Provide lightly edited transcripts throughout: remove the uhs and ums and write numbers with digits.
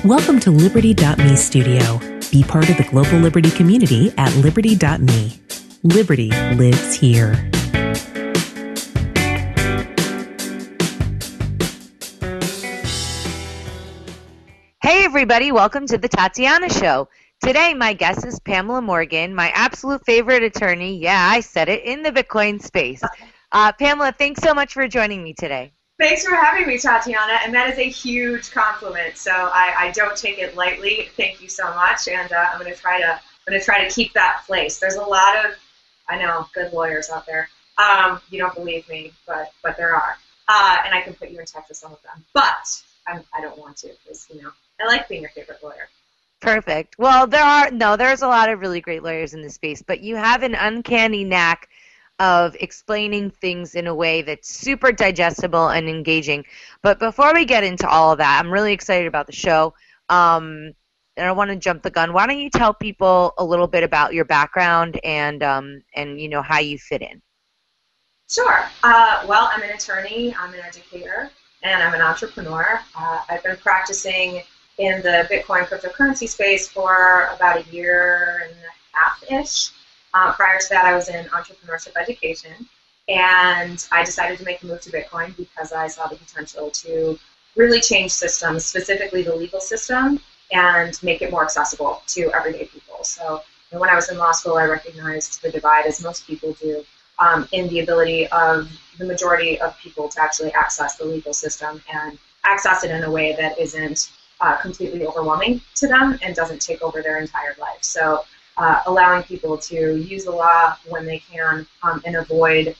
Welcome to Liberty.me Studio. Be part of the global Liberty community at Liberty.me. Liberty lives here. Hey everybody, welcome to the Tatiana Show. Today my guest is Pamela Morgan, my absolute favorite attorney, yeah, I said it, in the Bitcoin space. Pamela, thanks so much for joining me today. Thanks for having me, Tatiana, and that is a huge compliment, so I don't take it lightly. Thank you so much, and I'm going to try to keep that place. There's a lot of, I know, good lawyers out there. You don't believe me, but there are, and I can put you in touch with some of them. But I don't want to, because I like being your favorite lawyer. Perfect. Well, there's a lot of really great lawyers in this space, but you have an uncanny knack of explaining things in a way that's super digestible and engaging. But before we get into all of that, I'm really excited about the show, and I want to jump the gun. Why don't you tell people a little bit about your background and how you fit in? Sure. Well, I'm an attorney, I'm an educator, and I'm an entrepreneur. I've been practicing in the Bitcoin cryptocurrency space for about a year and a half-ish. Prior to that, I was in entrepreneurship education, and I decided to make a move to Bitcoin because I saw the potential to really change systems, specifically the legal system, and make it more accessible to everyday people. So when I was in law school, I recognized the divide, as most people do, in the ability of the majority of people to actually access the legal system and access it in a way that isn't completely overwhelming to them and doesn't take over their entire life. So allowing people to use the law when they can and avoid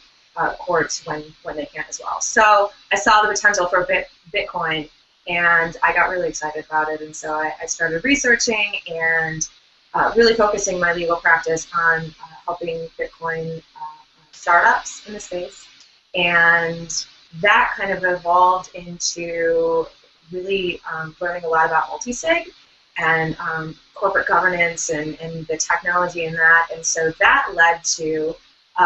courts when they can as well. So I saw the potential for Bitcoin, and I got really excited about it. And so I started researching and really focusing my legal practice on helping Bitcoin startups in the space. And that kind of evolved into really learning a lot about multisig and corporate governance and the technology in that. And so that led to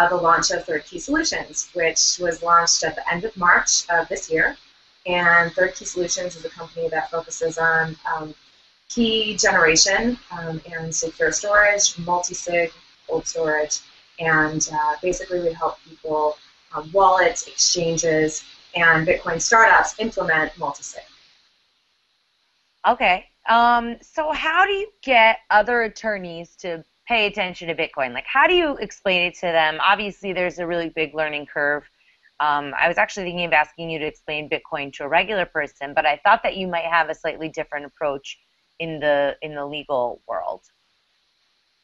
the launch of Third Key Solutions, which was launched at the end of March of this year. And Third Key Solutions is a company that focuses on key generation and secure storage, multi-sig, cold storage, and basically we help people, wallets, exchanges, and Bitcoin startups implement multi-sig. Okay. So how do you get other attorneys to pay attention to Bitcoin? Like, how do you explain it to them? Obviously, there's a really big learning curve. I was actually thinking of asking you to explain Bitcoin to a regular person, but I thought that you might have a slightly different approach in the legal world.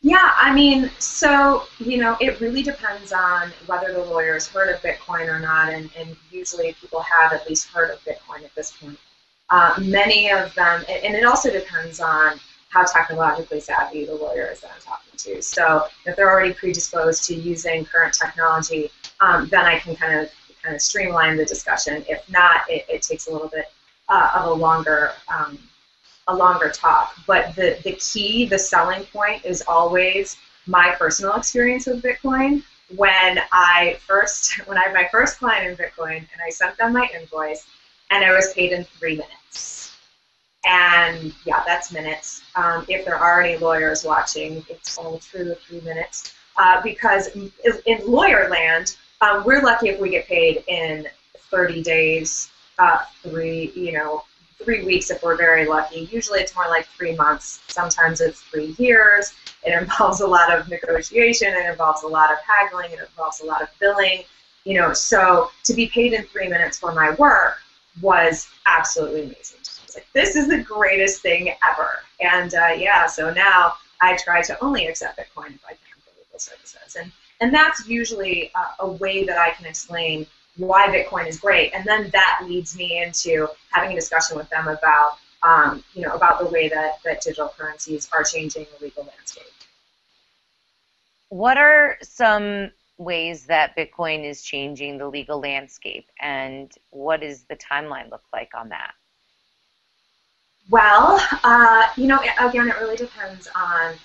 Yeah, I mean, so, it really depends on whether the lawyer's heard of Bitcoin or not, and usually people have at least heard of Bitcoin at this point. Many of them, and it also depends on how technologically savvy the lawyer is that I'm talking to. So if they're already predisposed to using current technology, then I can kind of streamline the discussion. If not, it takes a little bit of a longer talk. But the key, the selling point, is always my personal experience with Bitcoin. When I had my first client in Bitcoin, and I sent them my invoice, and I was paid in 3 minutes. And yeah, that's minutes. If there are any lawyers watching, it's all true, 3 minutes. Because in lawyer land, we're lucky if we get paid in 30 days, 3 weeks if we're very lucky. Usually it's more like 3 months. Sometimes it's 3 years. It involves a lot of negotiation. It involves a lot of haggling. It involves a lot of billing. So to be paid in 3 minutes for my work was absolutely amazing. I was like, this is the greatest thing ever. And so now I try to only accept Bitcoin if I can for legal services. And that's usually a way that I can explain why Bitcoin is great. And then that leads me into having a discussion with them about, about the way that digital currencies are changing the legal landscape. What are some ways that Bitcoin is changing the legal landscape, and what does the timeline look like on that? Well, again, it really depends on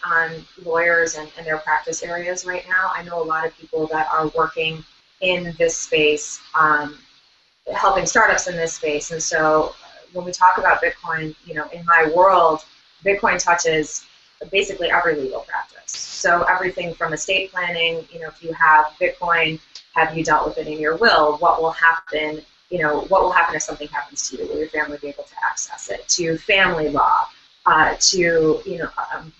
lawyers and their practice areas right now. I know a lot of people that are working in this space, helping startups in this space, and so when we talk about Bitcoin, in my world, Bitcoin touches basically every legal practice. So everything from estate planning, if you have Bitcoin, have you dealt with it in your will? What will happen? What will happen if something happens to you? Will your family be able to access it? To family law, to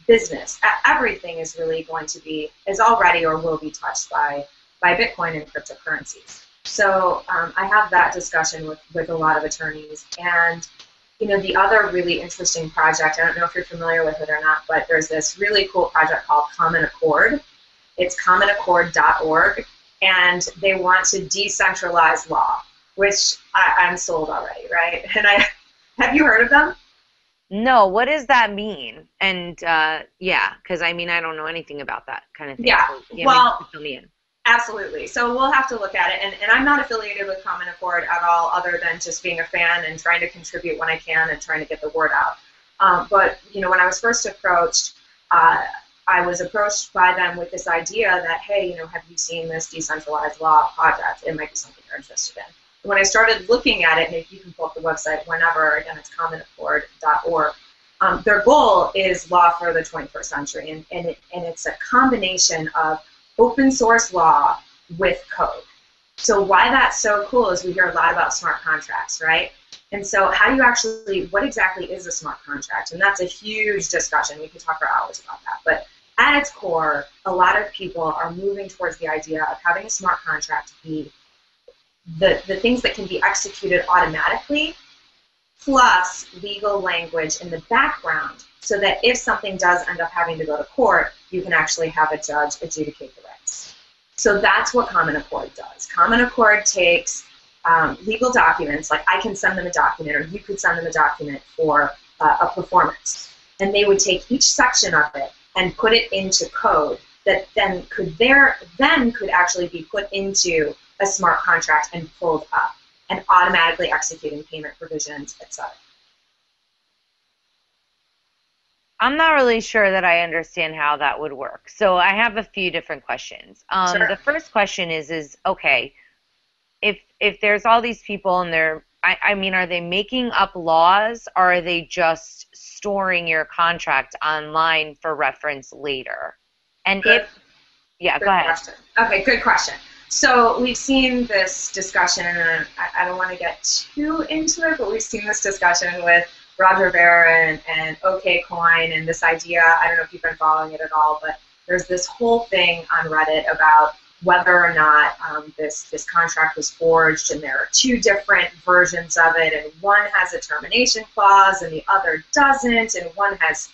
business. Everything is really going to is already or will be touched by Bitcoin and cryptocurrencies. So I have that discussion with a lot of attorneys. And the other really interesting project, I don't know if you're familiar with it or not, but there's this really cool project called Common Accord. It's commonaccord.org, and they want to decentralize law, which I'm sold already, right? And have you heard of them? No, what does that mean? And because I don't know anything about that kind of thing. Yeah, so, well, fill me in. Absolutely. So we'll have to look at it. And I'm not affiliated with Common Accord at all, other than just being a fan and trying to contribute when I can and trying to get the word out. But when I was first approached, I was approached by them with this idea that, hey, have you seen this decentralized law project? It might be something you're interested in. And when I started looking at it, and if you can pull up the website whenever, again, it's commonaccord.org, their goal is law for the 21st century. And it's a combination of open source law with code. So why that's so cool is we hear a lot about smart contracts, right? And so what exactly is a smart contract? And that's a huge discussion. We could talk for hours about that. But at its core, a lot of people are moving towards the idea of having a smart contract be the things that can be executed automatically, plus legal language in the background, so that if something does end up having to go to court, you can actually have a judge adjudicate the rights. So that's what Common Accord does. Common Accord takes legal documents, like I can send them a document, or you could send them a document for a performance, and they would take each section of it and put it into code that then could actually be put into a smart contract and pulled up and automatically executing payment provisions, etc. I'm not really sure that I understand how that would work. So I have a few different questions. Sure. The first question is okay, if there's all these people and are they making up laws, or are they just storing your contract online for reference later? And go ahead. Question. Okay, good question. So we've seen this discussion, and I don't want to get too into it, but we've seen this discussion with Roger Ver and OKCoin, and this idea, I don't know if you've been following it at all, but there's this whole thing on Reddit about whether or not this contract was forged, and there are two different versions of it, and one has a termination clause and the other doesn't, and one has,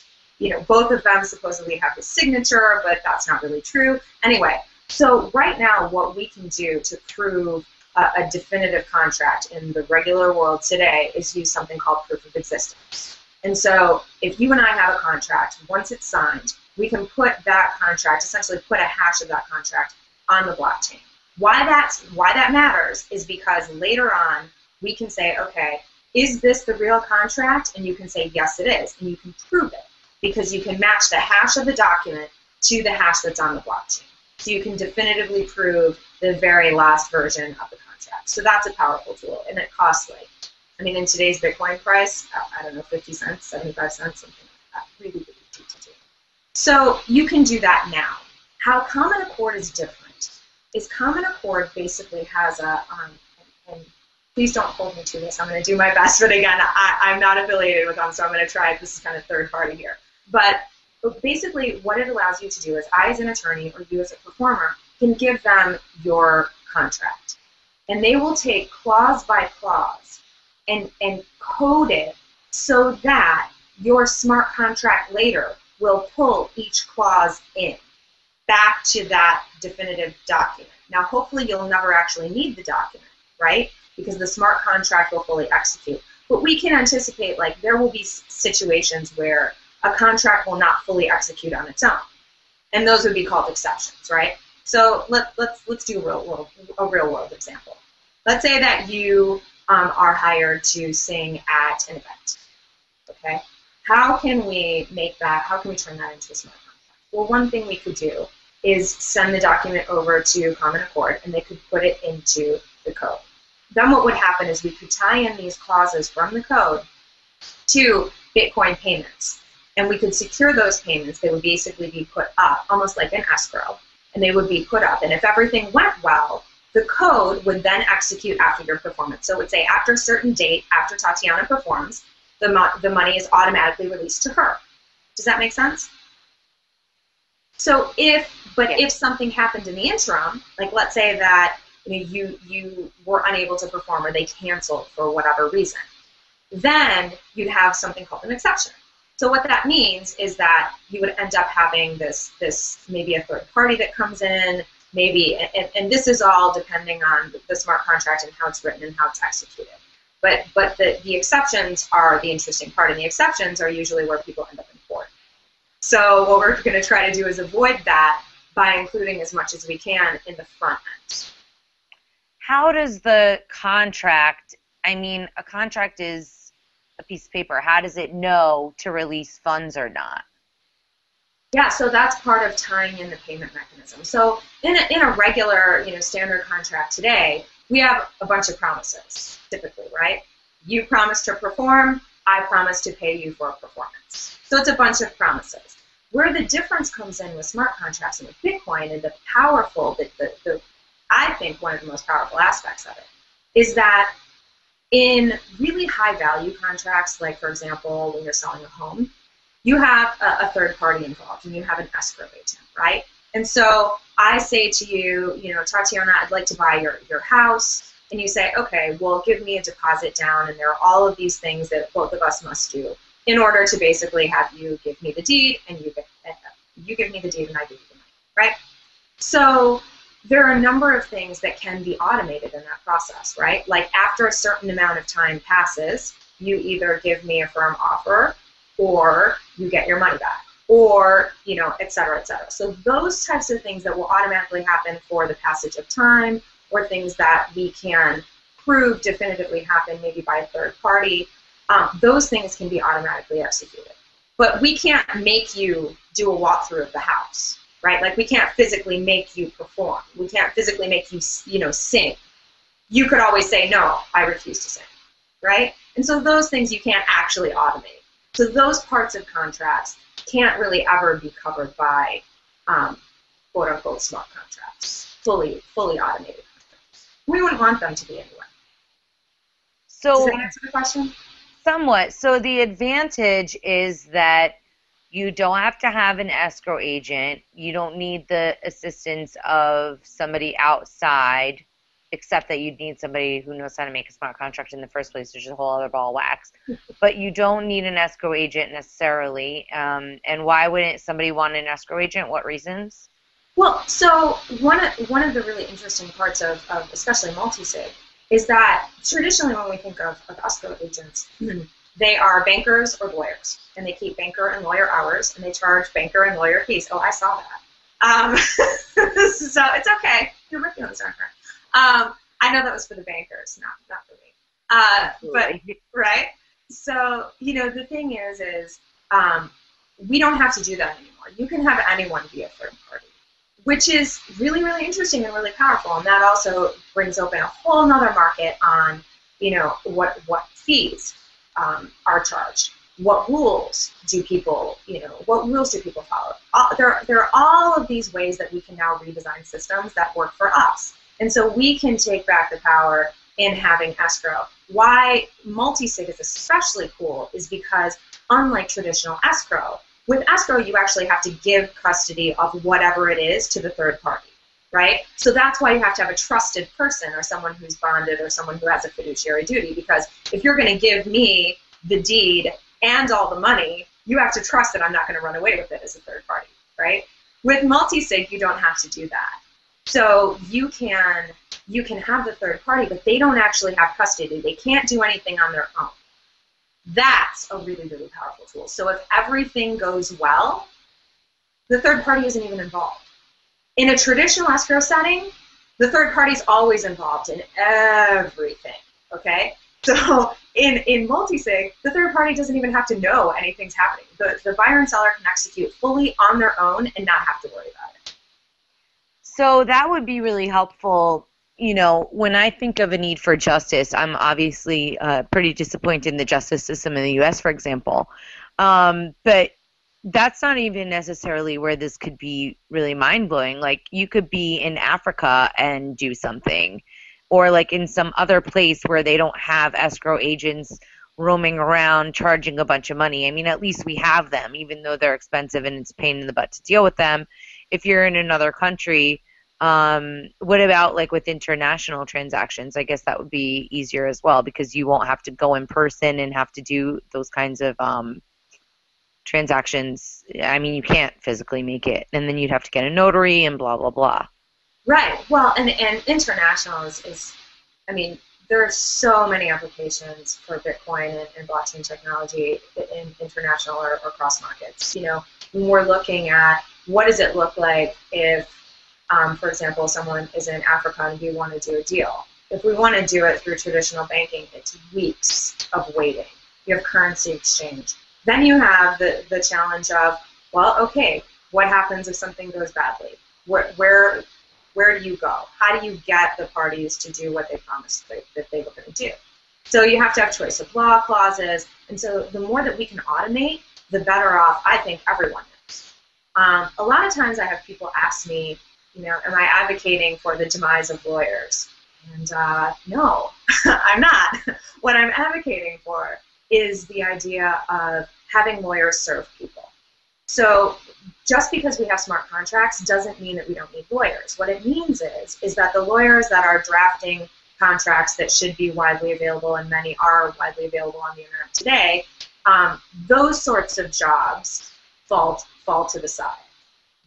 both of them supposedly have the signature, but that's not really true. Anyway, so right now what we can do to prove a definitive contract in the regular world today is use something called proof of existence. And so if you and I have a contract, once it's signed, we can put that contract, essentially put a hash of that contract on the blockchain. Why that matters is because later on we can say, okay, is this the real contract? And you can say, yes, it is. And you can prove it because you can match the hash of the document to the hash that's on the blockchain. So you can definitively prove the very last version of the contract. So that's a powerful tool, and it costs in today's Bitcoin price, I don't know, 50 cents, 75 cents, something like that. Really, really cheap to do. So you can do that now. How Common Accord is different is Common Accord basically has and please don't hold me to this, I'm going to do my best, but again, I'm not affiliated with them, so I'm going to try, this is kind of third party here. But basically what it allows you to do is I as an attorney or you as a performer can give them your contract. And they will take clause by clause and code it so that your smart contract later will pull each clause in back to that definitive document. Now, hopefully you'll never actually need the document, right? Because the smart contract will fully execute. But we can anticipate, there will be situations where a contract will not fully execute on its own. And those would be called exceptions, right? So let's do a real world example. Let's say that you are hired to sing at an event, okay? How can we turn that into a smart contract? Well, one thing we could do is send the document over to Common Accord, and they could put it into the code. then what would happen is we could tie in these clauses from the code to Bitcoin payments. And we could secure those payments. They would basically be put up, almost like an escrow, and they would be put up. And if everything went well, the code would then execute after your performance. So it would say after a certain date, after Tatiana performs, the money is automatically released to her. Does that make sense? So if something happened in the interim, like let's say that you were unable to perform or they canceled for whatever reason, then you'd have something called an exception. So what that means is that you would end up having this maybe a third party that comes in, maybe, and this is all depending on the smart contract and how it's written and how it's executed. But the exceptions are the interesting part, and the exceptions are usually where people end up in court. So what we're going to try to do is avoid that by including as much as we can in the front end. How does the contract, I mean, a contract is a piece of paper. How does it know to release funds or not? Yeah, so that's part of tying in the payment mechanism. So in a regular, standard contract today, we have a bunch of promises, typically, right? You promise to perform, I promise to pay you for a performance. So it's a bunch of promises. Where the difference comes in with smart contracts and with Bitcoin, and the powerful, I think one of the most powerful aspects of it, is that in really high value contracts, like for example, when you're selling a home, you have a third party involved and you have an escrow agent, right? And so I say to you, Tatiana, I'd like to buy your house. And you say, okay, well, give me a deposit down, and there are all of these things that both of us must do in order to basically have you give me the deed, and you give me the deed, and I give you the money, right? So there are a number of things that can be automated in that process, right? Like after a certain amount of time passes, you either give me a firm offer, or you get your money back, or, et cetera, et cetera. So those types of things that will automatically happen for the passage of time, or things that we can prove definitively happen maybe by a third party, those things can be automatically executed. But we can't make you do a walkthrough of the house, right? Like we can't physically make you perform. We can't physically make you, sing. You could always say, no, I refuse to sing, right? And so those things you can't actually automate. So those parts of contracts can't really ever be covered by quote-unquote smart contracts, fully automated contracts. We wouldn't want them to be anyway. So, does that answer the question? Somewhat. So the advantage is that you don't have to have an escrow agent. You don't need the assistance of somebody outside, except that you'd need somebody who knows how to make a smart contract in the first place, which is a whole other ball of wax. But you don't need an escrow agent necessarily. And why wouldn't somebody want an escrow agent? What reasons? Well, so one of the really interesting parts of especially multi-sig is that traditionally when we think of escrow agents, they are bankers or lawyers, and they keep banker and lawyer hours, and they charge banker and lawyer fees. Oh, I saw that. So it's okay. You're working on this, aren't you? I know that was for the bankers, not for me. But right. So the thing is we don't have to do that anymore. You can have anyone be a third party, which is really, really interesting and really powerful. And that also brings open a whole nother market on, what fees are charged. What rules do people, follow? There are all of these ways that we can now redesign systems that work for us. And so we can take back the power in having escrow. Why multi-sig is especially cool is because unlike traditional escrow, with escrow, you actually have to give custody of whatever it is to the third party, right? So that's why you have to have a trusted person or someone who's bonded or someone who has a fiduciary duty, because if you're going to give me the deed and all the money, you have to trust that I'm not going to run away with it as a third party, right? With multi-sig, you don't have to do that. So you can have the third party, but they don't actually have custody. They can't do anything on their own. That's a really, really powerful tool. So if everything goes well, the third party isn't even involved. In a traditional escrow setting, the third party is always involved in everything, okay? So in multi-sig, the third party doesn't even have to know anything's happening. The buyer and seller can execute fully on their own and not have to worry about it. So that would be really helpful, when I think of a need for justice, I'm obviously pretty disappointed in the justice system in the U.S., for example. But that's not even necessarily where this could be really mind-blowing. Like, you could be in Africa and do something, or like in some other place where they don't have escrow agents roaming around charging a bunch of money. I mean, at least we have them, even though they're expensive and it's a pain in the butt to deal with them. If you're in another country, what about like with international transactions? I guess that would be easier as well, because you won't have to go in person and have to do those kinds of transactions. I mean, you can't physically make it, and then you'd have to get a notary and blah, blah, blah. Right. Well, and international is, I mean, there are so many applications for Bitcoin and blockchain technology in international or cross markets. When we're looking at what does it look like if, for example, someone is in Africa and we want to do a deal. If we want to do it through traditional banking, it's weeks of waiting. You have currency exchange. Then you have the challenge of, well, okay, what happens if something goes badly? Where do you go? How do you get the parties to do what they promised that they were going to do? So you have to have choice of law clauses, and so the more that we can automate, the better off I think everyone is. A lot of times I have people ask me, am I advocating for the demise of lawyers? And no, I'm not. What I'm advocating for is the idea of having lawyers serve people. So just because we have smart contracts doesn't mean that we don't need lawyers. What it means is that the lawyers that are drafting contracts that should be widely available, and many are widely available on the internet today, those sorts of jobs fall to the side.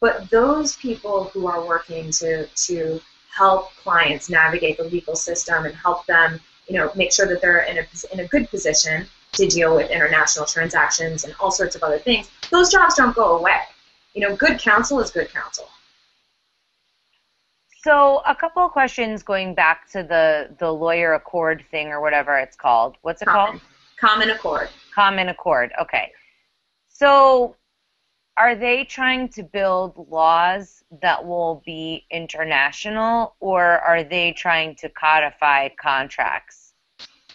But those people who are working to help clients navigate the legal system and help them, make sure that they're in a good position to deal with international transactions and all sorts of other things, those jobs don't go away. Good counsel is good counsel. So a couple of questions going back to the lawyer accord thing or whatever it's called. What's it called? Common Accord. Common Accord. Okay. So are they trying to build laws that will be international, or are they trying to codify contracts?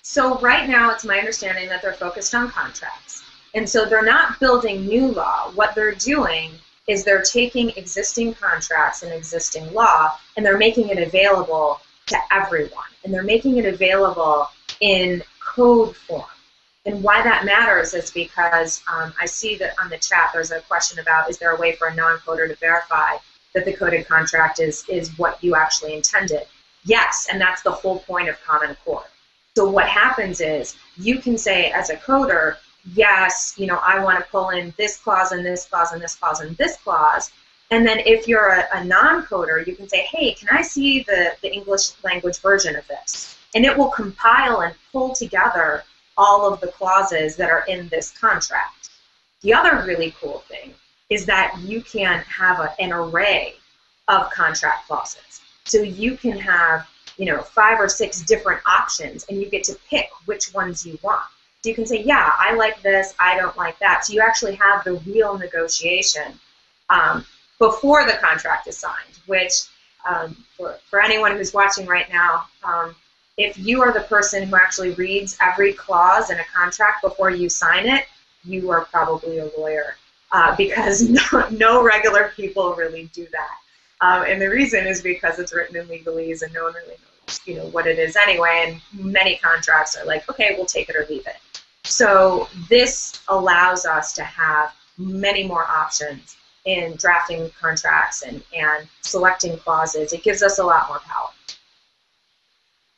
So right now it's my understanding that they're focused on contracts. And so they're not building new law. What they're doing is they're taking existing contracts and existing law, and they're making it available to everyone. And they're making it available in code form. And why that matters is because I see that on the chat there's a question about, is there a way for a non-coder to verify that the coded contract is what you actually intended? Yes, and that's the whole point of Common Accord. So what happens is you can say as a coder, yes, I want to pull in this clause and this clause and this clause and this clause. And then if you're a non-coder, you can say, hey, can I see the English language version of this? And it will compile and pull together all of the clauses that are in this contract. The other really cool thing is that you can have an array of contract clauses. So you can have 5 or 6 different options, and you get to pick which ones you want. So you can say, yeah, I like this, I don't like that. So you actually have the real negotiation before the contract is signed, which for anyone who's watching right now, if you are the person who actually reads every clause in a contract before you sign it, you are probably a lawyer, because no regular people really do that. And the reason is because it's written in legalese and no one really knows what it is anyway, and many contracts are like, okay, we'll take it or leave it. So this allows us to have many more options in drafting contracts and selecting clauses. It gives us a lot more power.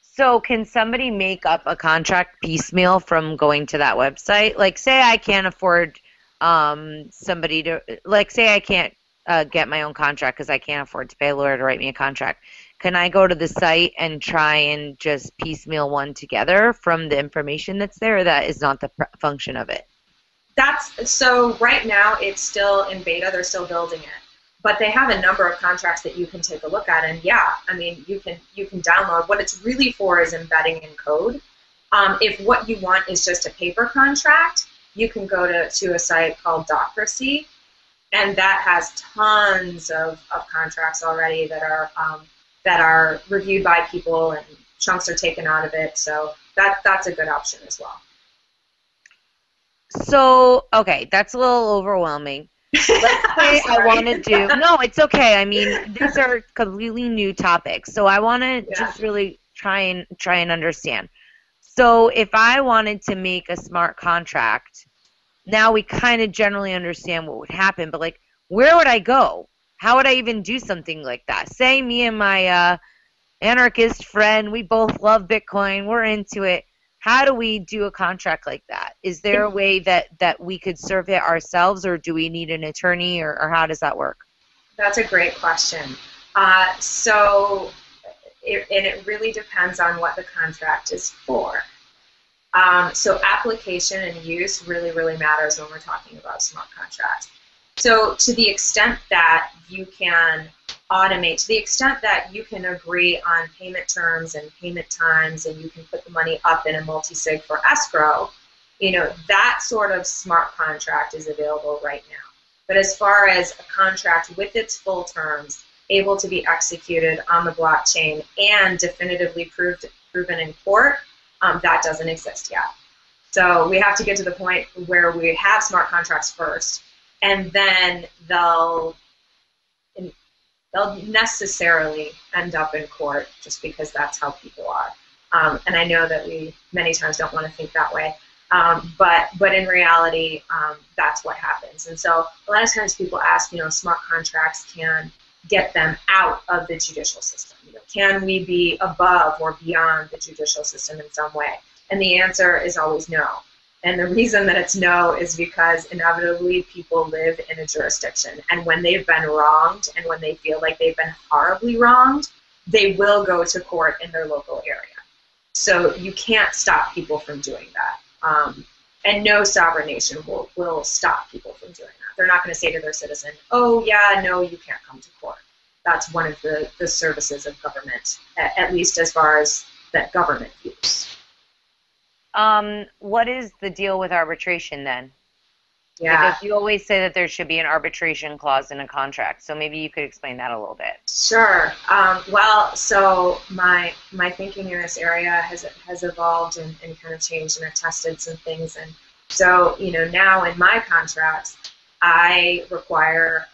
So can somebody make up a contract piecemeal from going to that website? Like, say I can't afford somebody to, like, say I can't get my own contract because I can't afford to pay a lawyer to write me a contract. Can I go to the site and try and just piecemeal one together from the information that's there, or that is not the function of it? So right now it's still in beta. They're still building it. But they have a number of contracts that you can take a look at, and yeah, I mean, you can download. What it's really for is embedding in code. If what you want is just a paper contract, you can go to a site called Docracy, and that has tons of contracts already that are that are reviewed by people and chunks are taken out of it. So that's a good option as well. So, okay, that's a little overwhelming. Let's say I want to do, no, it's okay. I mean, these are completely new topics. So I want to just really try and understand. So if I wanted to make a smart contract, now we kind of generally understand what would happen, but like, where would I go? How would I even do something like that? Say me and my anarchist friend, we both love Bitcoin, we're into it. How do we do a contract like that? Is there a way that we could serve it ourselves, or do we need an attorney, or how does that work? That's a great question. It really depends on what the contract is for. So application and use really, really matters when we're talking about smart contracts. So to the extent that you can automate, to the extent that you can agree on payment terms and payment times, and you can put the money up in a multi-sig for escrow, that sort of smart contract is available right now. But as far as a contract with its full terms, able to be executed on the blockchain and definitively proven in court, that doesn't exist yet. So we have to get to the point where we have smart contracts first, and then they'll necessarily end up in court just because that's how people are. And I know that we many times don't want to think that way. But in reality, that's what happens. And so a lot of times people ask, smart contracts can get them out of the judicial system. Can we be above or beyond the judicial system in some way? And the answer is always no. And the reason that it's no is because inevitably people live in a jurisdiction. And when they've been wronged and when they feel like they've been horribly wronged, they will go to court in their local area. So you can't stop people from doing that. And no sovereign nation will stop people from doing that. They're not going to say to their citizen, oh, yeah, no, you can't come to court. That's one of the services of government, at least as far as that government views. What is the deal with arbitration then? Yeah. Because you always say that there should be an arbitration clause in a contract, so maybe you could explain that a little bit. Sure. So my thinking in this area has evolved and kind of changed, and I've tested some things. And so, now in my contracts, I require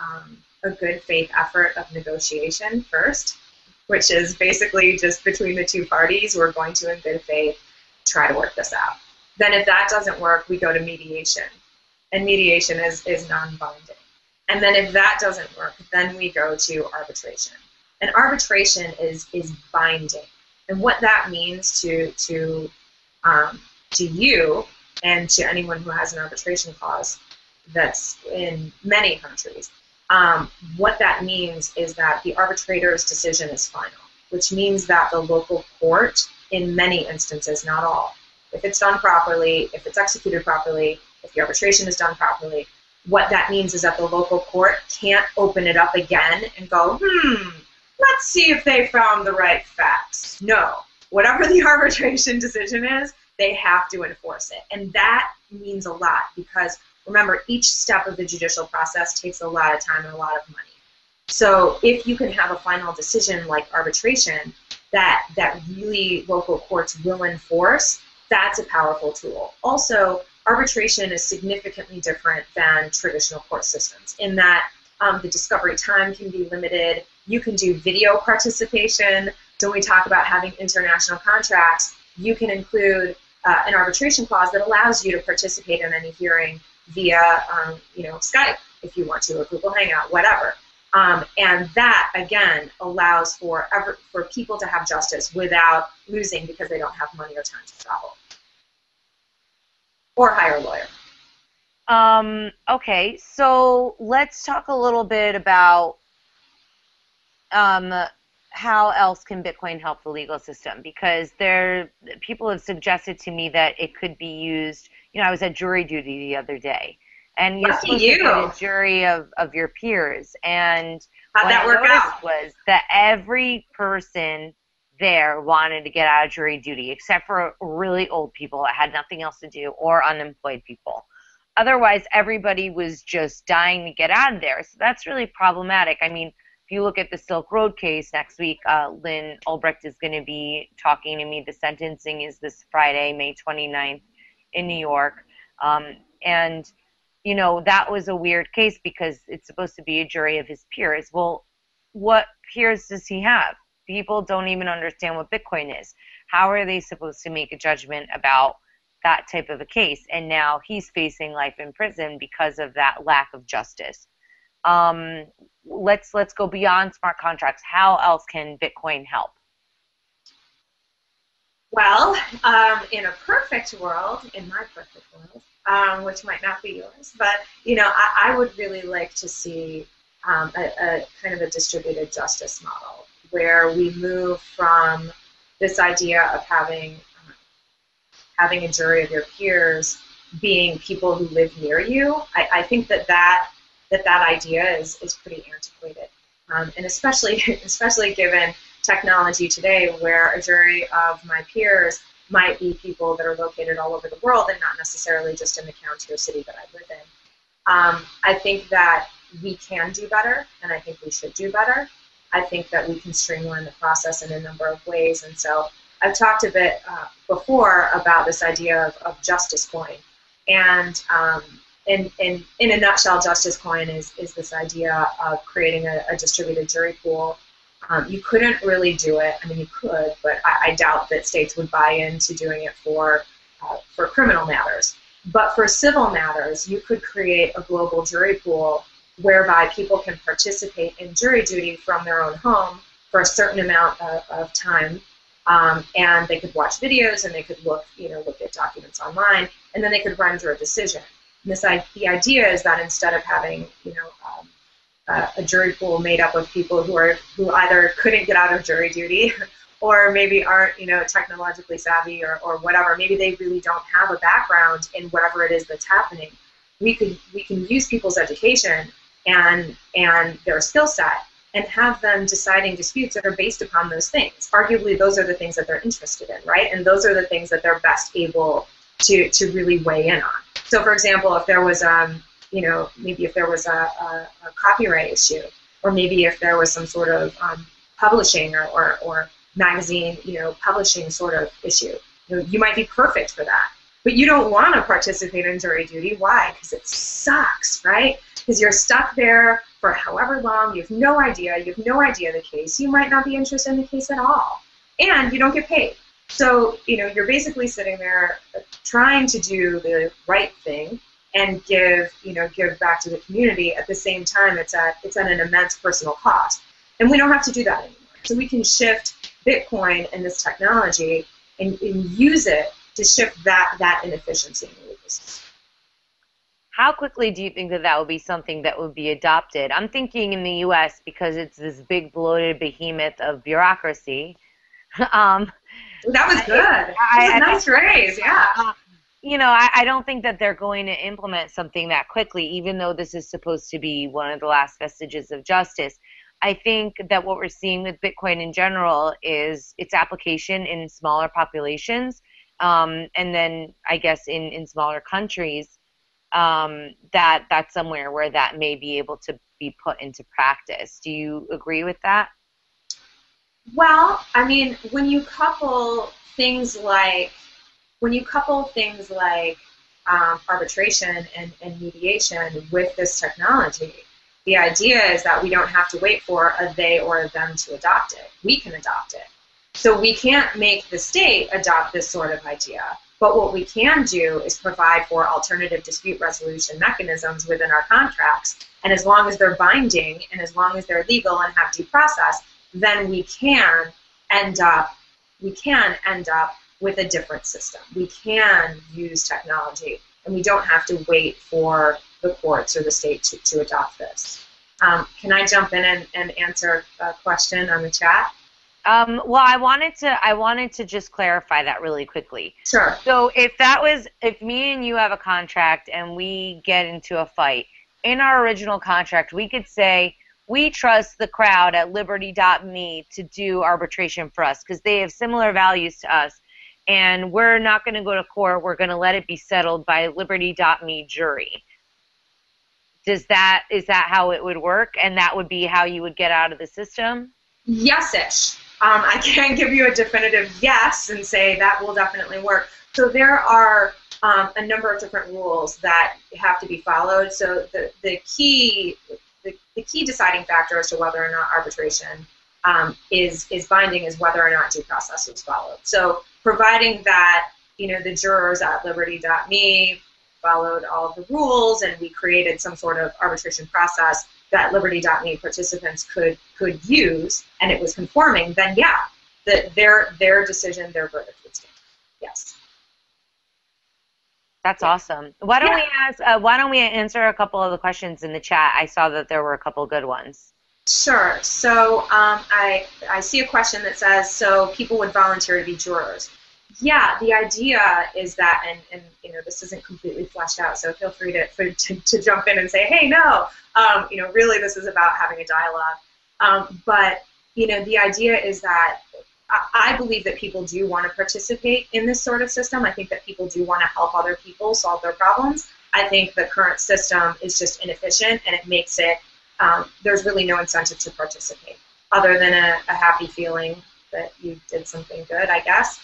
a good faith effort of negotiation first, which is basically just between the two parties. We're going to, in good faith, try to work this out. Then if that doesn't work, we go to mediation. And mediation is non-binding. And then if that doesn't work, then we go to arbitration. And arbitration is binding. And what that means to you and to anyone who has an arbitration clause that's in many countries, what that means is that the arbitrator's decision is final, which means that the local court, in many instances, not all, if it's done properly, if it's executed properly, if the arbitration is done properly, what that means is that the local court can't open it up again and go, let's see if they found the right facts. No. Whatever the arbitration decision is, they have to enforce it. And that means a lot because, remember, each step of the judicial process takes a lot of time and a lot of money. So if you can have a final decision like arbitration that really local courts will enforce, that's a powerful tool. Also, arbitration is significantly different than traditional court systems in that the discovery time can be limited. You can do video participation. So when we talk about having international contracts, you can include an arbitration clause that allows you to participate in any hearing via Skype if you want to, or Google Hangout, whatever. And that, again, allows for people to have justice without losing because they don't have money or time to travel. Or hire a lawyer. Okay, so let's talk a little bit about how else can Bitcoin help the legal system, because people have suggested to me that it could be used. I was at jury duty the other day, and you're supposed to be a jury of your peers, and how'd that work out? Was that every person there wanted to get out of jury duty, except for really old people that had nothing else to do, or unemployed people. Otherwise, everybody was just dying to get out of there. So that's really problematic. I mean, if you look at the Silk Road case next week, Lynn Ulbricht is going to be talking to me. The sentencing is this Friday, May 29th in New York. And, you know, that was a weird case because it's supposed to be a jury of his peers. Well, what peers does he have? People don't even understand what Bitcoin is. How are they supposed to make a judgment about that type of a case? And now he's facing life in prison because of that lack of justice. Let's go beyond smart contracts. How else can Bitcoin help? Well, in a perfect world, in my perfect world, which might not be yours, but you know, I would really like to see a kind of a distributed justice model where we move from this idea of having a jury of your peers being people who live near you. I think that idea is pretty antiquated, and especially given technology today, where a jury of my peers might be people that are located all over the world and not necessarily just in the county or city that I live in. I think that we can do better, and I think we should do better. I think that we can streamline the process in a number of ways, and so I've talked a bit before about this idea of Justice Coin, and in a nutshell, Justice Coin is this idea of creating a distributed jury pool. You couldn't really do it. I mean, you could, but I doubt that states would buy into doing it for criminal matters. But for civil matters, you could create a global jury pool whereby people can participate in jury duty from their own home for a certain amount of time, and they could watch videos and they could look at documents online, and then they could render a decision. And the idea is that instead of having a jury pool made up of people who either couldn't get out of jury duty or maybe aren't technologically savvy or whatever, maybe they really don't have a background in whatever it is that's happening, we can use people's education and their skill set and have them deciding disputes that are based upon those things. Arguably, those are the things that they're interested in, right? And those are the things that they're best able to really weigh in on. So, for example, if there was maybe if there was a copyright issue, or maybe if there was some sort of publishing or magazine, publishing sort of issue, you might be perfect for that. But you don't want to participate in jury duty. Why? Because it sucks, right? Because you're stuck there for however long. You have no idea. You have no idea the case. You might not be interested in the case at all, and you don't get paid. So you're basically sitting there trying to do the right thing and give back to the community. At the same time, it's at an immense personal cost, and we don't have to do that anymore. So we can shift Bitcoin and this technology and use it to shift that inefficiency in the legal system. How quickly do you think that would be something that would be adopted? I'm thinking in the U.S. because it's this big bloated behemoth of bureaucracy. That was good. That was a nice phrase, yeah. I don't think that they're going to implement something that quickly, even though this is supposed to be one of the last vestiges of justice. I think that what we're seeing with Bitcoin in general is its application in smaller populations, and then I guess in smaller countries, that's somewhere where that may be able to be put into practice. Do you agree with that? Well, I mean, when you couple things like arbitration and mediation with this technology, the idea is that we don't have to wait for a they or a them to adopt it. We can adopt it. So we can't make the state adopt this sort of idea, but what we can do is provide for alternative dispute resolution mechanisms within our contracts, and as long as they're binding and as long as they're legal and have due process, then we can end up with a different system. We can use technology, and we don't have to wait for the courts or the state to adopt this. Can I jump in and answer a question on the chat? Well, I wanted to just clarify that really quickly. Sure. So if me and you have a contract and we get into a fight, in our original contract, we could say, we trust the crowd at Liberty.me to do arbitration for us because they have similar values to us, and we're not going to go to court. We're going to let it be settled by Liberty.me jury. is that how it would work, and that would be how you would get out of the system? Yes-ish. I can't give you a definitive yes and say that will definitely work. So there are a number of different rules that have to be followed. So the key deciding factor as to whether or not arbitration is binding is whether or not due process was followed. So providing that the jurors at Liberty.me followed all of the rules and we created some sort of arbitration process that Liberty.me participants could use, and it was conforming, then yeah, their decision, their verdict would stand. Yes. That's awesome. Why don't we answer a couple of the questions in the chat? I saw that there were a couple good ones. Sure. So I see a question that says, so people would volunteer to be jurors. Yeah, the idea is that, and this isn't completely fleshed out, so feel free to jump in and say, hey, no, really this is about having a dialogue. But the idea is that I believe that people do want to participate in this sort of system. I think that people do want to help other people solve their problems. I think the current system is just inefficient, and it makes it, there's really no incentive to participate, other than a happy feeling that you did something good, I guess.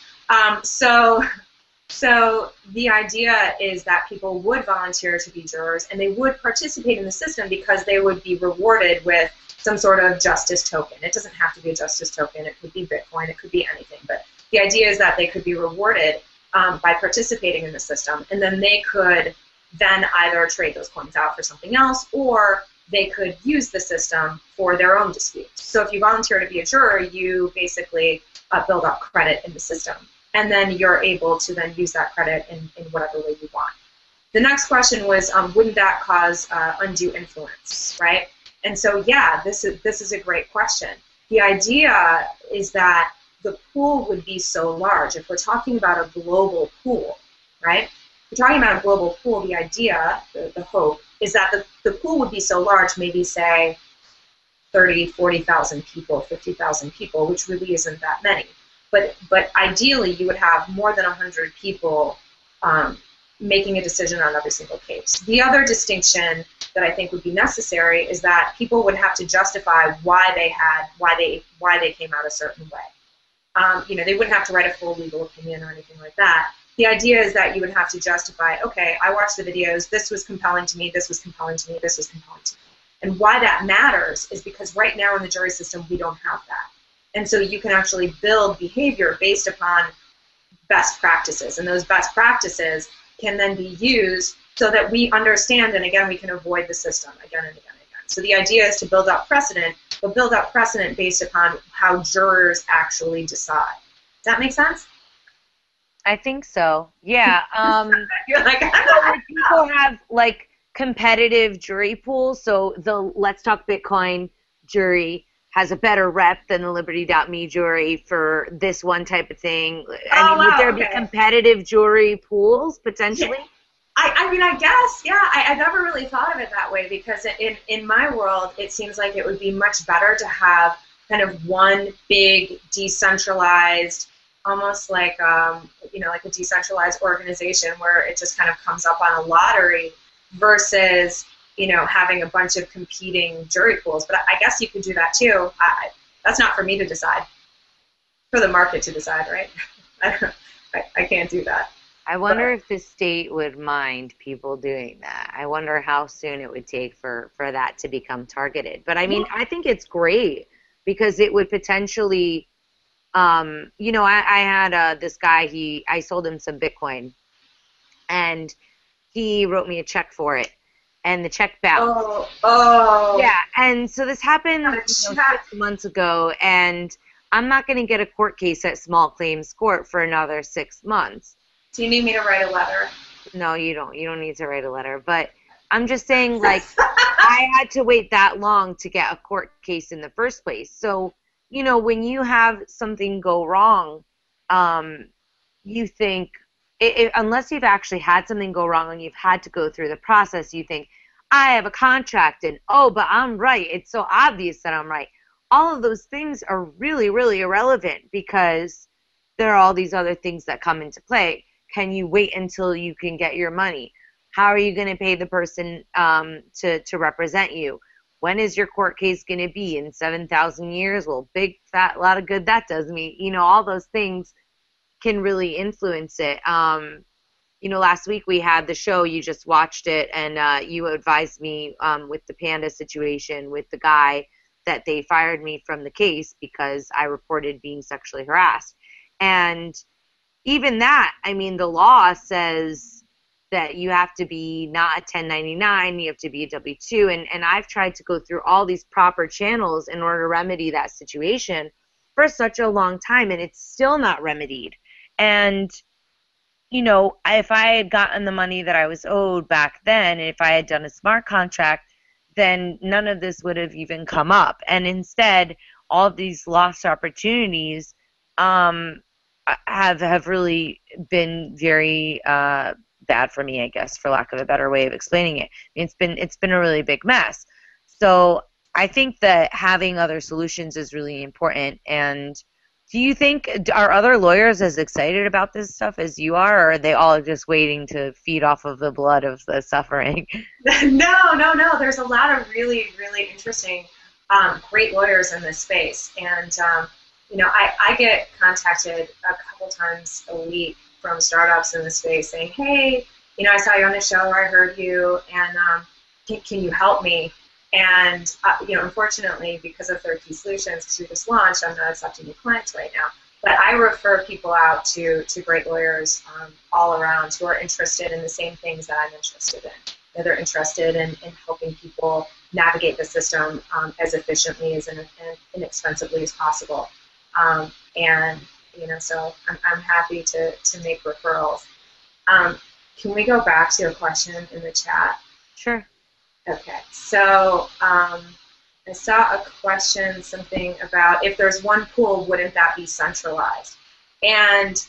So the idea is that people would volunteer to be jurors, and they would participate in the system because they would be rewarded with some sort of justice token. It doesn't have to be a justice token. It could be Bitcoin. It could be anything. But the idea is that they could be rewarded by participating in the system, and then they could then either trade those coins out for something else, or they could use the system for their own disputes. So if you volunteer to be a juror, you basically build up credit in the system, and then you're able to then use that credit in whatever way you want. The next question was, wouldn't that cause undue influence, right? And so, yeah, this is a great question. The idea is that the pool would be so large. If we're talking about a global pool, right? If we're talking about a global pool, the idea, the hope, is that the pool would be so large, maybe say 30, 40,000 people, 50,000 people, which really isn't that many. But ideally, you would have more than 100 people making a decision on every single case. The other distinction that I think would be necessary is that people would have to justify why they came out a certain way. They wouldn't have to write a full legal opinion or anything like that. The idea is that you would have to justify, okay, I watched the videos, this was compelling to me, this was compelling to me, this was compelling to me. And why that matters is because right now in the jury system, we don't have that. And so you can actually build behavior based upon best practices, and those best practices can then be used so that we understand, and again, we can avoid the system again and again and again. So the idea is to build up precedent, but build up precedent based upon how jurors actually decide. Does that make sense? I think so. Yeah. You're like, so people have like competitive jury pools. So the Let's Talk Bitcoin jury has a better rep than the Liberty.me jury for this one type of thing. Would there be competitive jury pools potentially? Yeah. I guess, yeah. I never really thought of it that way, because in my world, it seems like it would be much better to have kind of one big decentralized, almost like like a decentralized organization where it just kind of comes up on a lottery versus having a bunch of competing jury pools. But I guess you could do that too. That's not for me to decide. For the market to decide, right? I can't do that. I wonder if the state would mind people doing that. I wonder how soon it would take for that to become targeted. But I mean, I think it's great because it would potentially, I had this guy, I sold him some Bitcoin, and he wrote me a check for it, and the check bounced. Oh. Yeah, and so this happened 6 months ago, and I'm not going to get a court case at small claims court for another 6 months. Do you need me to write a letter? No, you don't. You don't need to write a letter. But I'm just saying, like, I had to wait that long to get a court case in the first place. So, when you have something go wrong, you think, unless you've actually had something go wrong and you've had to go through the process, you think, I have a contract, and, but I'm right. It's so obvious that I'm right. All of those things are really, really irrelevant because there are all these other things that come into play. Can you wait until you can get your money? How are you going to pay the person to represent you? When is your court case going to be? In 7,000 years? Well, big, fat, lot of good that does me. All those things can really influence it. Last week we had the show, you just watched it, and you advised me with the panda situation with the guy that they fired me from the case because I reported being sexually harassed. And even that, the law says that you have to be not a 1099, you have to be a W-2, and I've tried to go through all these proper channels in order to remedy that situation for such a long time, and it's still not remedied. And, if I had gotten the money that I was owed back then, and if I had done a smart contract, then none of this would have even come up. And instead, all of these lost opportunities have really been very bad for me, I guess, for lack of a better way of explaining it. It's been a really big mess. So I think that having other solutions is really important. And do you think, are other lawyers as excited about this stuff as you are, or are they all just waiting to feed off of the blood of the suffering? No. There's a lot of really, really interesting, great lawyers in this space. And, I get contacted a couple times a week from startups in the space saying, hey, I saw you on the show, or I heard you, and can you help me? And, unfortunately, because of Third Key Solutions, because we just launched, I'm not accepting new clients right now. But I refer people out to great lawyers all around who are interested in the same things that I'm interested in. They're interested in helping people navigate the system as efficiently as and inexpensively as possible. So I'm happy to make referrals. Can we go back to your question in the chat? Sure. Okay, so I saw a question, something about if there's one pool, wouldn't that be centralized? And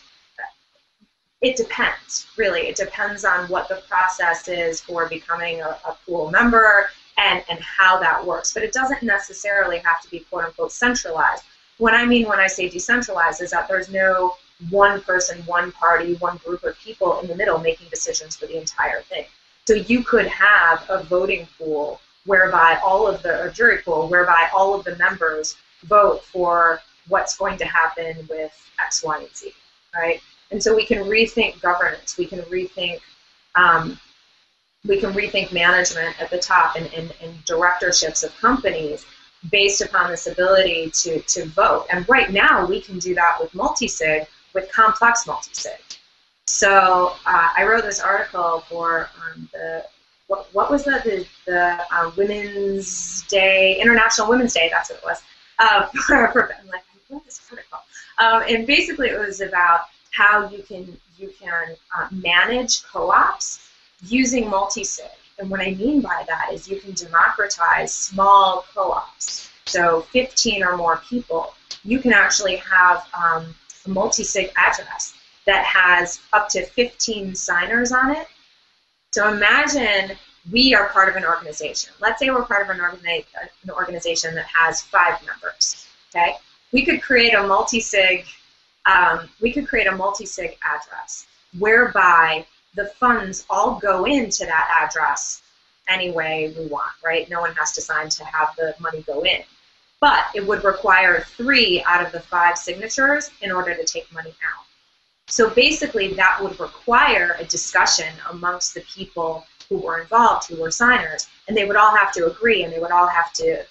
it depends, really. It depends on what the process is for becoming a pool member and how that works. But it doesn't necessarily have to be, quote-unquote, centralized. What I mean when I say decentralized is that there's no one person, one party, one group of people in the middle making decisions for the entire thing. So you could have a voting pool whereby a jury pool whereby all of the members vote for what's going to happen with X, Y, and Z, right? And so we can rethink governance. We can rethink management at the top and directorships of companies based upon this ability to vote. And right now we can do that with multisig, with complex multisig. So I wrote this article for what was that? The Women's Day, International Women's Day. That's what it was. I'm like, I wrote this article, and basically it was about how you can manage co-ops using multisig. And what I mean by that is you can democratize small co-ops. So 15 or more people. You can actually have a multisig address that has up to 15 signers on it. So imagine we are part of an organization. Let's say we're part of an organization that has 5 members. Okay, we could create a multisig. Address whereby the funds all go into that address any way we want, right? No one has to sign to have the money go in. But it would require 3 out of the 5 signatures in order to take money out. So basically that would require a discussion amongst the people who were involved, who were signers, and they would all have to agree, and they would all have to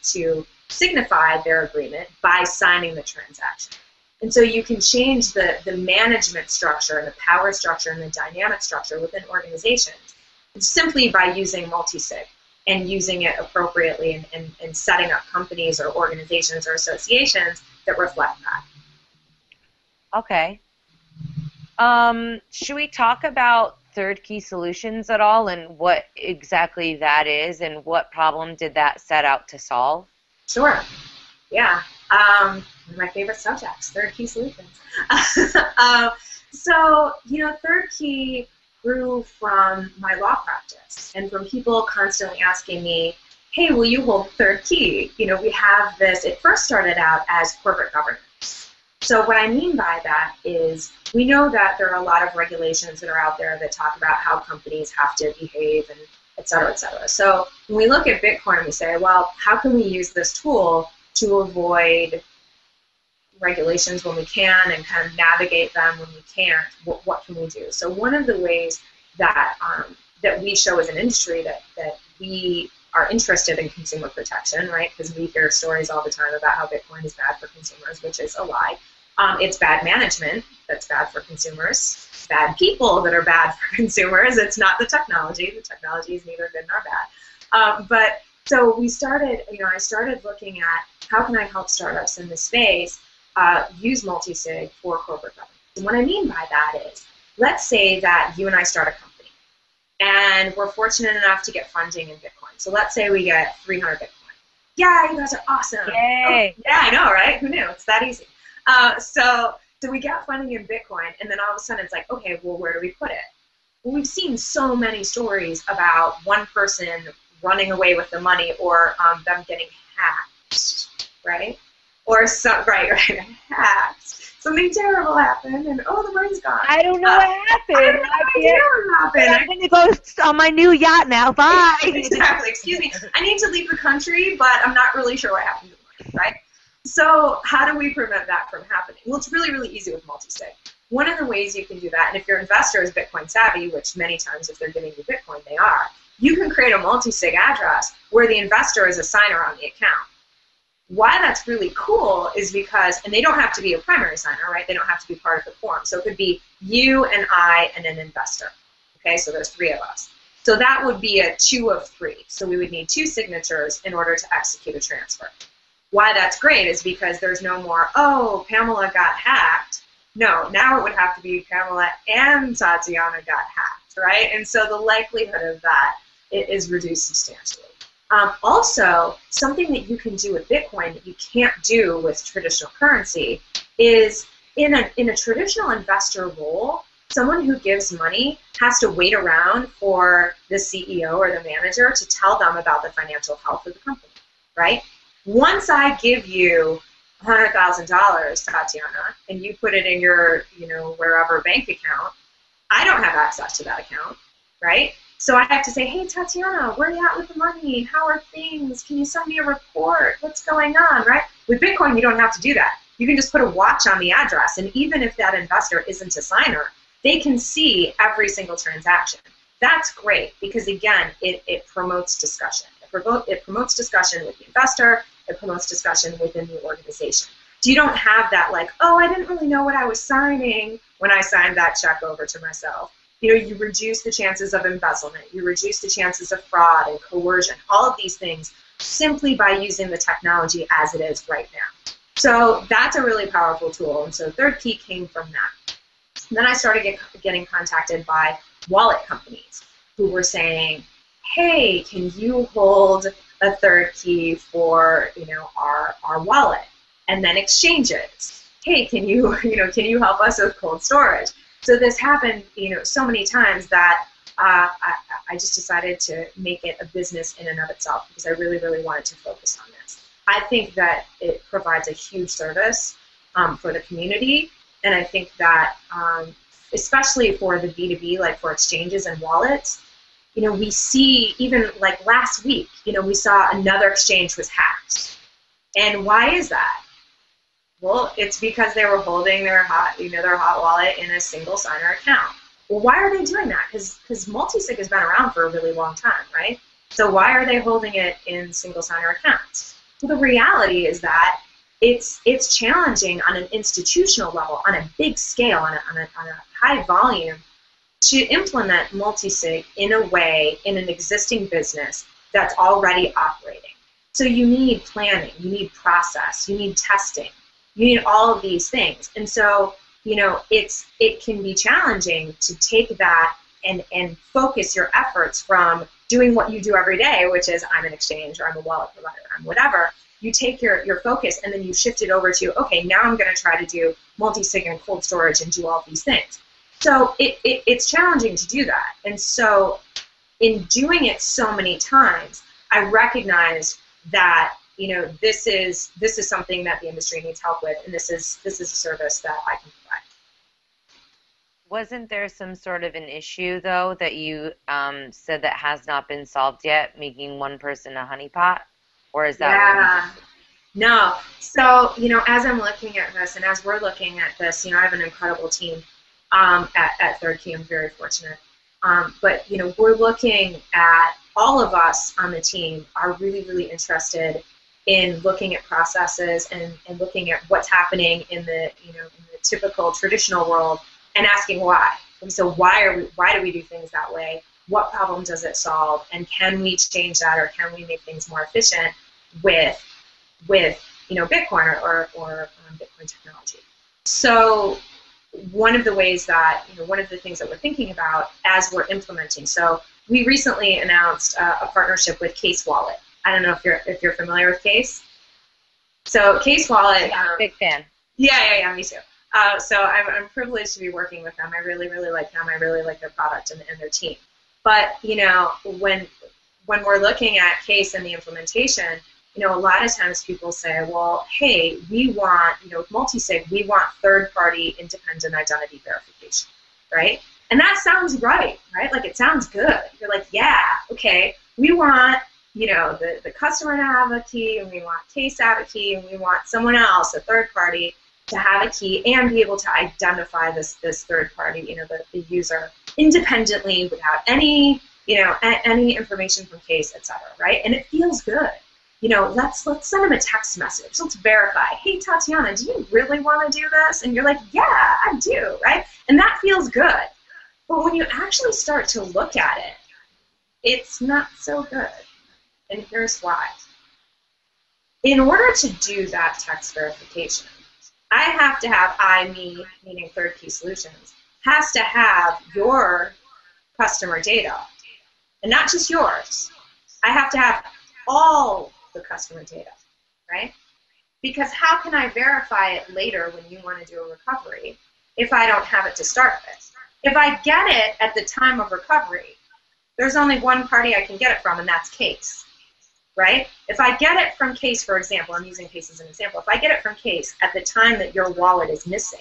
signify their agreement by signing the transaction. And so you can change the management structure and the power structure and the dynamic structure within organizations simply by using multisig and using it appropriately and setting up companies or organizations or associations that reflect that. Okay. Should we talk about Third Key Solutions at all and what exactly that is and what problem did that set out to solve? Sure. Yeah. One of my favorite subjects, Third Key Solutions. Third Key grew from my law practice and from people constantly asking me, hey, will you hold Third Key? We have this. It first started out as corporate governance. So what I mean by that is we know that there are a lot of regulations that are out there that talk about how companies have to behave and et cetera, et cetera. So when we look at Bitcoin, we say, well, how can we use this tool to avoid regulations when we can and kind of navigate them when we can't? What can we do? So one of the ways that that we show as an industry that we are interested in consumer protection, right? Because we hear stories all the time about how Bitcoin is bad for consumers, which is a lie. It's bad management that's bad for consumers, bad people that are bad for consumers. It's not the technology. The technology is neither good nor bad. But so we started, I started looking at how can I help startups in this space use multi-sig for corporate governance. And what I mean by that is, let's say that you and I start a company, and we're fortunate enough to get funding in Bitcoin. So let's say we get 300 Bitcoin. Yeah, you guys are awesome. Yay. Oh, yeah, I know, right? Who knew? It's that easy. So we get funding in Bitcoin, and then all of a sudden it's like, okay, well, where do we put it? Well, we've seen so many stories about one person running away with the money, or them getting hacked, right? Or hacked. Something terrible happened, and the money's gone. I don't know what happened. I have no idea what happened. I'm going to go on my new yacht now. Bye. Exactly. Excuse me. I need to leave the country, but I'm not really sure what happened to the money, right? So how do we prevent that from happening? Well, it's really, really easy with multi-sig. One of the ways you can do that, and if your investor is Bitcoin savvy, which many times if they're giving you Bitcoin, they are, you can create a multi-sig address where the investor is a signer on the account. Why that's really cool is because, and they don't have to be a primary signer, right? They don't have to be part of the form. So it could be you and I and an investor. Okay, so there's 3 of us. So that would be a 2 of 3. So we would need 2 signatures in order to execute a transfer. Why that's great is because there's no more, oh, Pamela got hacked. No, now it would have to be Pamela and Tatiana got hacked, right? And so the likelihood of that is reduced substantially. Also, something that you can do with Bitcoin that you can't do with traditional currency is in a traditional investor role, someone who gives money has to wait around for the CEO or the manager to tell them about the financial health of the company, right? Once I give you $100,000, Tatiana, and you put it in your, wherever bank account, I don't have access to that account, right? So I have to say, hey, Tatiana, where are you at with the money? How are things? Can you send me a report? What's going on, right? With Bitcoin, you don't have to do that. You can just put a watch on the address, and even if that investor isn't a signer, they can see every single transaction. That's great because, again, it promotes discussion. It promotes discussion with the investor. It promotes discussion within the organization. So you don't have that like, oh, I didn't really know what I was signing when I signed that check over to myself. You reduce the chances of embezzlement. You reduce the chances of fraud and coercion, all of these things simply by using the technology as it is right now. So that's a really powerful tool. And so Third Key came from that. And then I started getting contacted by wallet companies who were saying, hey, can you hold a Third Key for our wallet? And then exchanges. Hey, can you help us with cold storage? So this happened, so many times that I just decided to make it a business in and of itself because I really, really wanted to focus on this. I think that it provides a huge service for the community, and I think that especially for the B2B, like for exchanges and wallets, we see even like last week, we saw another exchange was hacked. And why is that? Well, it's because they were holding their hot wallet in a single signer account. Well, why are they doing that? Because multi-sig has been around for a really long time, right? So why are they holding it in single signer accounts? Well, the reality is that it's challenging on an institutional level, on a big scale, on a high volume, to implement multi-sig in a way in an existing business that's already operating. So you need planning, you need process, you need testing. You need all of these things. And so, it can be challenging to take that and focus your efforts from doing what you do every day, which is I'm an exchange or I'm a wallet provider, I'm whatever. You take your focus and then you shift it over to, okay, now I'm going to try to do multi-sig and cold storage and do all these things. So it's challenging to do that. And so in doing it so many times, I recognize that this is something that the industry needs help with, and this is a service that I can provide. Wasn't there some sort of an issue, though, that you said that has not been solved yet, making one person a honeypot? Or is that No. So, as I'm looking at this, and as we're looking at this, I have an incredible team at Third Key. I'm very fortunate. But, we're looking at, all of us on the team are really, really interested in looking at processes and looking at what's happening in the, in the typical traditional world, and asking why. And so why do we do things that way? What problem does it solve? And can we change that, or can we make things more efficient with Bitcoin or Bitcoin technology? So one of the ways that, one of the things that we're thinking about as we're implementing, so we recently announced a partnership with Case Wallet. I don't know if you're familiar with Case. So Case Wallet. Big fan. Yeah, me too. So I'm privileged to be working with them. I really, really like them. I really like their product and their team. But, when we're looking at Case and the implementation, a lot of times people say, well, hey, we want, with multi-sig, we want third-party independent identity verification, right? And that sounds right? Like, it sounds good. You're like, yeah, okay, we want, the customer to have a key, and we want Case to have a key, and we want someone else, a third party, to have a key and be able to identify this third party, the user, independently without any, any information from Case, etc. Right? And it feels good. Let's send them a text message. Let's verify. Hey, Tatiana, do you really want to do this? And you're like, yeah, I do, right? And that feels good. But when you actually start to look at it, it's not so good. And here's why. In order to do that text verification, I have to have me, meaning Third Key Solutions, has to have your customer data, and not just yours. I have to have all the customer data, right? Because how can I verify it later when you want to do a recovery if I don't have it to start with? If I get it at the time of recovery, there's only one party I can get it from, and that's Case. Right? If I get it from Case, for example, I'm using Case as an example. If I get it from Case at the time that your wallet is missing,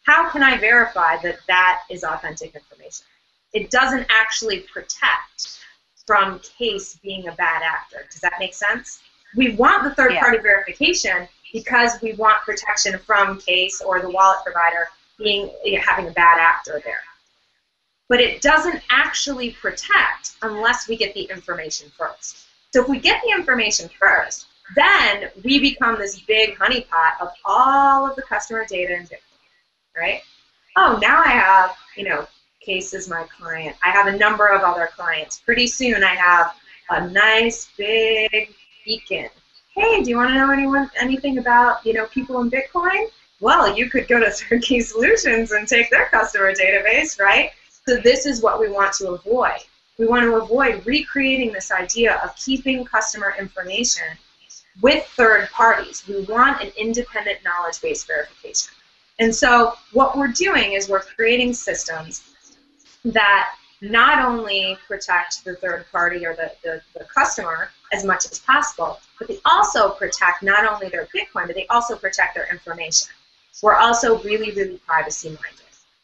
how can I verify that that is authentic information? It doesn't actually protect from Case being a bad actor. Does that make sense? We want the third-party verification because we want protection from Case or the wallet provider having a bad actor there. But it doesn't actually protect unless we get the information first. So if we get the information first, then we become this big honeypot of all of the customer data in Bitcoin, right? Oh, now I have, Case is my client. I have a number of other clients. Pretty soon I have a nice big beacon. Hey, do you want to know anything about, people in Bitcoin? Well, you could go to Third Key Solutions and take their customer database, right? So this is what we want to avoid. We want to avoid recreating this idea of keeping customer information with third parties. We want an independent knowledge-based verification. And so what we're doing is we're creating systems that not only protect the third party or the customer as much as possible, but they also protect not only their Bitcoin, but they also protect their information. We're also really, really privacy-minded.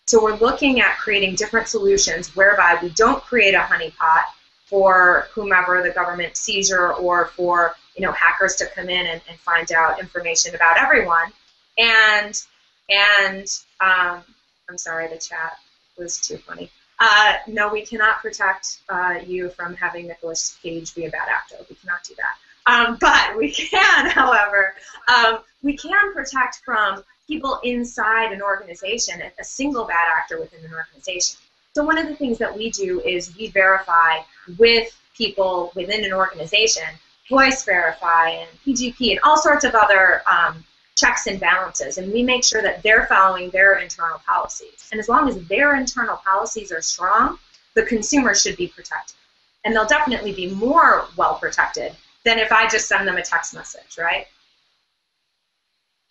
So we're looking at creating different solutions whereby we don't create a honeypot for whomever, the government seizure, or for hackers to come in and find out information about everyone. And I'm sorry, the chat was too funny. No, we cannot protect you from having Nicolas Cage be a bad actor. We cannot do that. But we can, however, we can protect from people inside an organization, a single bad actor within an organization. So one of the things that we do is we verify with people within an organization, voice verify and PGP and all sorts of other checks and balances, and we make sure that they're following their internal policies. And as long as their internal policies are strong, the consumer should be protected. And they'll definitely be more well protected than if I just send them a text message, right?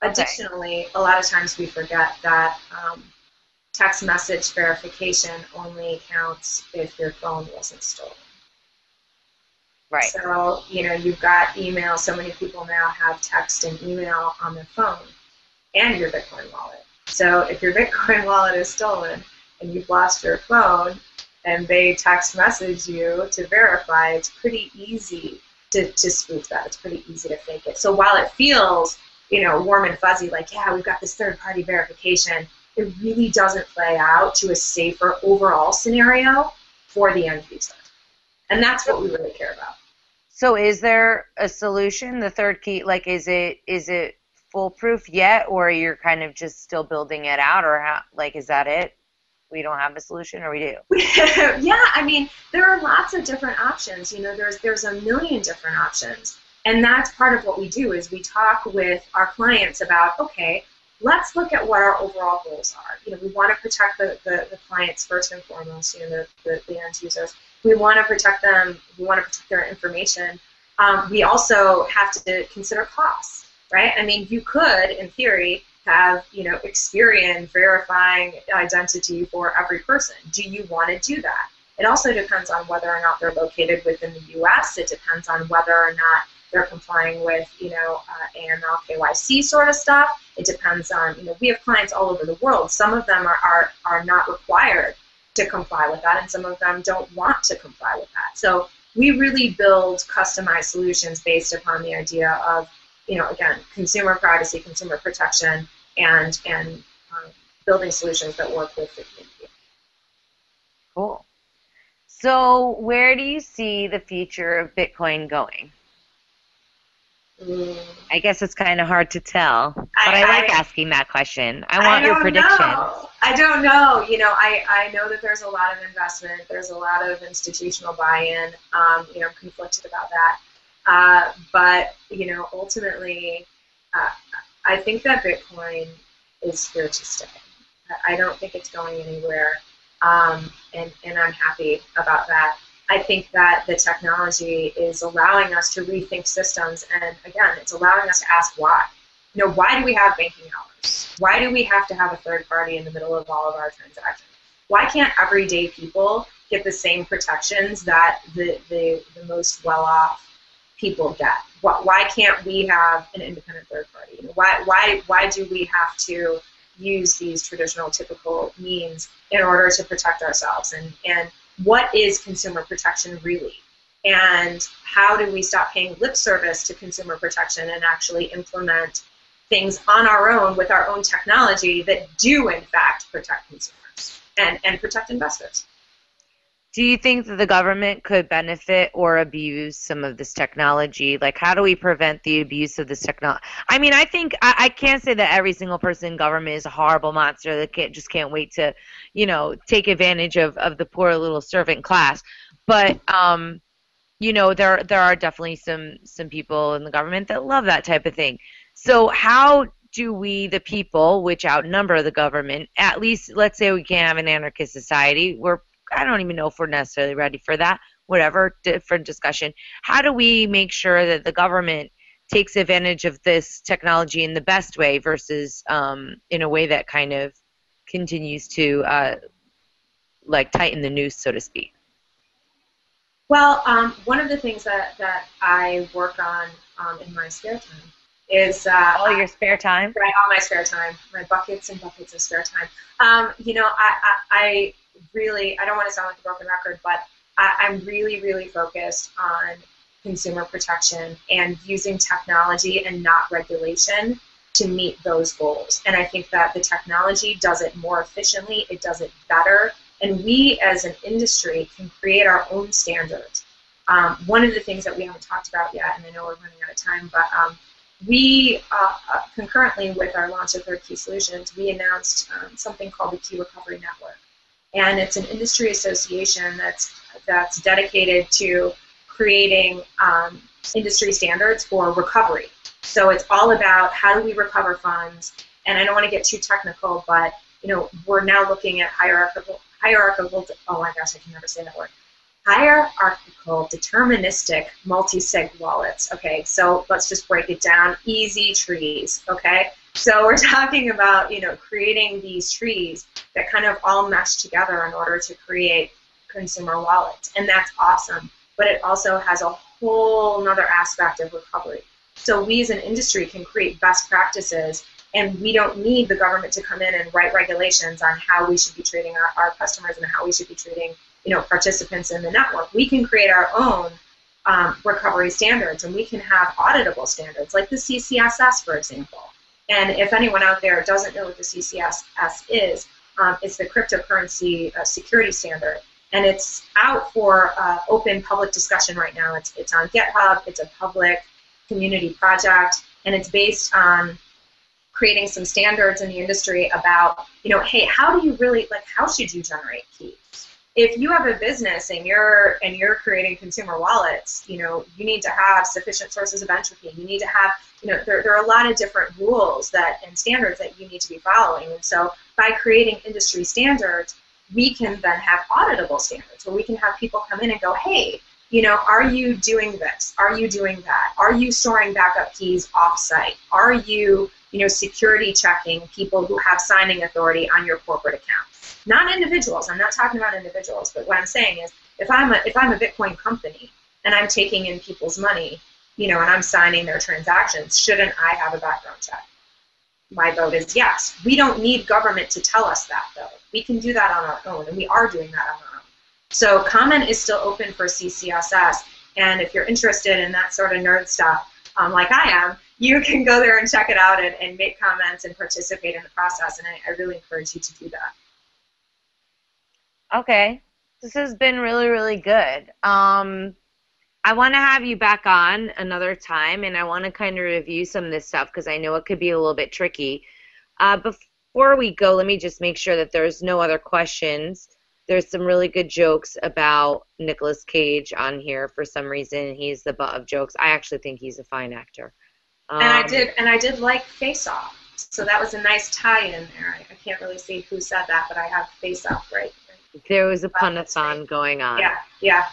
Okay. Additionally, a lot of times we forget that text message verification only counts if your phone wasn't stolen. Right. So, you've got email. So many people now have text and email on their phone and your Bitcoin wallet. So if your Bitcoin wallet is stolen and you've lost your phone and they text message you to verify, it's pretty easy to spoof that. It's pretty easy to fake it. So while it feels, warm and fuzzy, like, yeah, we've got this third-party verification, it really doesn't play out to a safer overall scenario for the end user. And that's what we really care about. So is there a solution, the third key, like is it foolproof yet, or you're kind of just still building it out, or how, like, is that it? We don't have a solution, or we do? Yeah, I mean, there are lots of different options. There's a million different options. And that's part of what we do is we talk with our clients about, okay, let's look at what our overall goals are. We want to protect the clients first and foremost, the end users. We want to protect them. We want to protect their information. We also have to consider costs, right? I mean, you could, in theory, have, Experian verifying identity for every person. Do you want to do that? It also depends on whether or not they're located within the U.S. It depends on whether or not they're complying with, AML, KYC sort of stuff. It depends on, we have clients all over the world. Some of them are not required to comply with that, and some of them don't want to comply with that. So we really build customized solutions based upon the idea of, again, consumer privacy, consumer protection, and building solutions that work with the community. Cool. So where do you see the future of Bitcoin going? I guess it's kind of hard to tell, but I like asking that question. I want your predictions. I don't know. I know that there's a lot of investment. There's a lot of institutional buy-in. I'm conflicted about that. But, ultimately, I think that Bitcoin is here to stay. I don't think it's going anywhere, and I'm happy about that. I think that the technology is allowing us to rethink systems, and again, it's allowing us to ask why. Why do we have banking hours? Why do we have to have a third party in the middle of all of our transactions? Why can't everyday people get the same protections that the most well-off people get? Why can't we have an independent third party? Why do we have to use these traditional, typical means in order to protect ourselves? And what is consumer protection really? And how do we stop paying lip service to consumer protection and actually implement things on our own with our own technology that do, in fact, protect consumers and protect investors? Do you think that the government could benefit or abuse some of this technology? Like, how do we prevent the abuse of this technology? I mean, I think I can't say that every single person in government is a horrible monster that can't wait to, take advantage of the poor little servant class. But, there are definitely some people in the government that love that type of thing. So how do we, the people, which outnumber the government, at least let's say we can't have an anarchist society, I don't even know if we're necessarily ready for that, whatever, different discussion. How do we make sure that the government takes advantage of this technology in the best way versus in a way that kind of continues to tighten the noose, so to speak? Well, one of the things that I work on in my spare time is all your spare time? Right, all my spare time, my buckets and buckets of spare time. I really, I don't want to sound like a broken record, but I'm really, really focused on consumer protection and using technology and not regulation to meet those goals. And I think that the technology does it more efficiently, it does it better, and we as an industry can create our own standards. One of the things that we haven't talked about yet, and I know we're running out of time, but we, concurrently with our launch of Third Key Solutions, we announced something called the Key Recovery Network. And it's an industry association that's dedicated to creating industry standards for recovery. So it's all about how do we recover funds, and I don't want to get too technical, but we're now looking at hierarchical, oh my gosh, I can never say that word, hierarchical deterministic multi-sig wallets. Okay, so let's just break it down, easy trees, okay? So we're talking about, creating these trees that kind of all mesh together in order to create consumer wallets, and that's awesome. but it also has a whole nother aspect of recovery. So we as an industry can create best practices, and we don't need the government to come in and write regulations on how we should be treating our customers and how we should be treating, participants in the network. We can create our own recovery standards, and we can have auditable standards, like the CCSS, for example. And if anyone out there doesn't know what the CCSS is, it's the cryptocurrency security standard, and it's out for open public discussion right now. It's on GitHub. It's a public community project, and it's based on creating some standards in the industry about, hey, how do you really, how should you generate keys? If you have a business and you're creating consumer wallets, you need to have sufficient sources of entropy. You need to have, there are a lot of different rules and standards that you need to be following. And so by creating industry standards, we can then have auditable standards where we can have people come in and go, hey, are you doing this? Are you doing that? Are you storing backup keys off-site? Are you, security checking people who have signing authority on your corporate accounts? Not individuals. I'm not talking about individuals, but what I'm saying is, if I'm a Bitcoin company and I'm taking in people's money, and I'm signing their transactions, shouldn't I have a background check? My vote is yes. We don't need government to tell us that, though. We can do that on our own, and we are doing that on our own. So comment is still open for CCSS, and if you're interested in that sort of nerd stuff, like I am, you can go there and check it out and make comments and participate in the process, and I really encourage you to do that. Okay. This has been really, really good. I want to have you back on another time, and I want to kind of review some of this stuff because I know it could be a little bit tricky. Before we go, let me just make sure that there's no other questions. There's some really good jokes about Nicolas Cage on here for some reason. He's the butt of jokes. I actually think he's a fine actor. And I did like Face Off, so that was a nice tie-in there. I can't really see who said that, but I have Face Off right. There was a punathon going on. Yeah.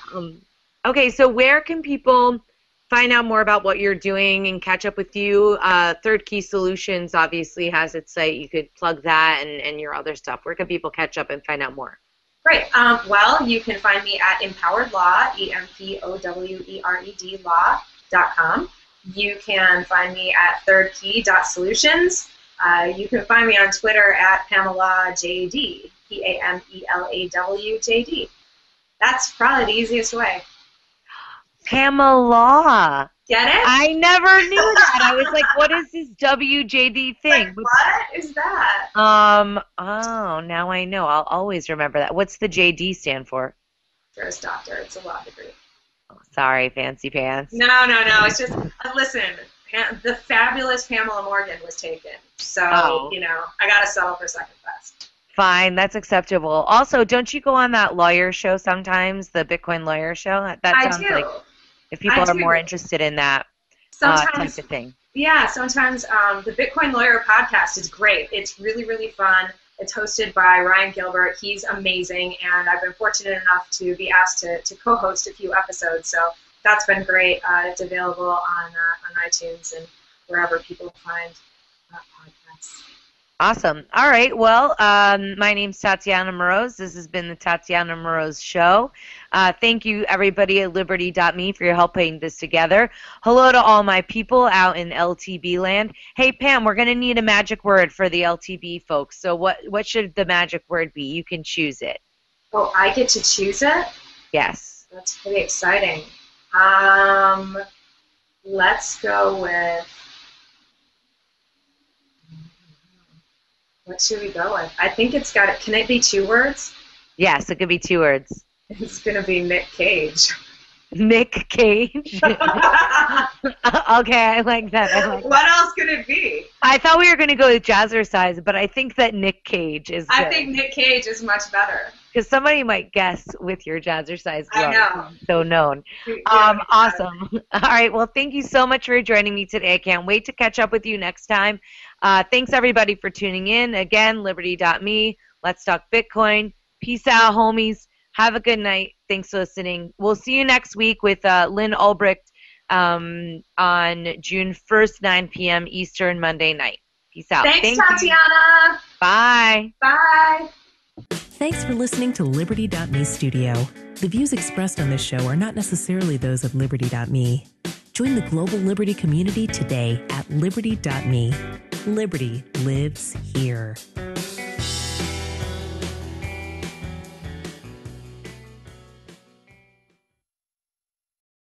Okay, so where can people find out more about what you're doing and catch up with you? Third Key Solutions obviously has its site. You could plug that and your other stuff. Where can people catch up and find out more? Great. Well, you can find me at Empowered Law, EMPOWERED law.com. You can find me at thirdkey.solutions. You can find me on Twitter at PamelaJD, PAMELAWJD. That's probably the easiest way. Pamela. Get it? I never knew that. I was like, what is this WJD thing? Like, what is that? Oh, now I know. I'll always remember that. What's the JD stand for? Juris Doctor. It's a law degree. Oh, sorry, fancy pants. No. It's just, listen, the fabulous Pamela Morgan was taken. So, I got to settle for second best. Fine, that's acceptable. Also, don't you go on that lawyer show sometimes, the Bitcoin lawyer show? That sounds like if people are more interested in that type of thing. Yeah, sometimes the Bitcoin Lawyer podcast is great. It's really, really fun. It's hosted by Ryan Gilbert. He's amazing, and I've been fortunate enough to be asked to co-host a few episodes, so that's been great. It's available on iTunes and wherever people find podcasts. Awesome. All right. Well, my name's Tatiana Moroz. This has been the Tatiana Moroz Show. Thank you, everybody at Liberty.me, for your help putting this together. Hello to all my people out in LTB land. Hey, Pam, we're going to need a magic word for the LTB folks. So what should the magic word be? You can choose it. Oh, I get to choose it? Yes. That's pretty exciting. Let's go with... What should we go with? I think it's got it. Can it be 2 words? Yes, it could be 2 words. It's going to be Nick Cage. Nick Cage? Okay, I like that. What else could it be? I thought we were going to go with Jazzercise, but I think that Nick Cage is good. I think Nick Cage is much better. Because somebody might guess with your Jazzercise. I know. So known. Awesome. All right, well, thank you so much for joining me today. I can't wait to catch up with you next time. Thanks, everybody, for tuning in. Again, Liberty.me. Let's talk Bitcoin. Peace out, homies. Have a good night. Thanks for listening. We'll see you next week with Lynn Ulbricht on June 1st, 9 p.m. Eastern, Monday night. Peace out. Thanks, Tatiana. Bye. Bye. Thanks for listening to Liberty.me Studio. The views expressed on this show are not necessarily those of Liberty.me. Join the global Liberty community today at Liberty.me. Liberty lives here.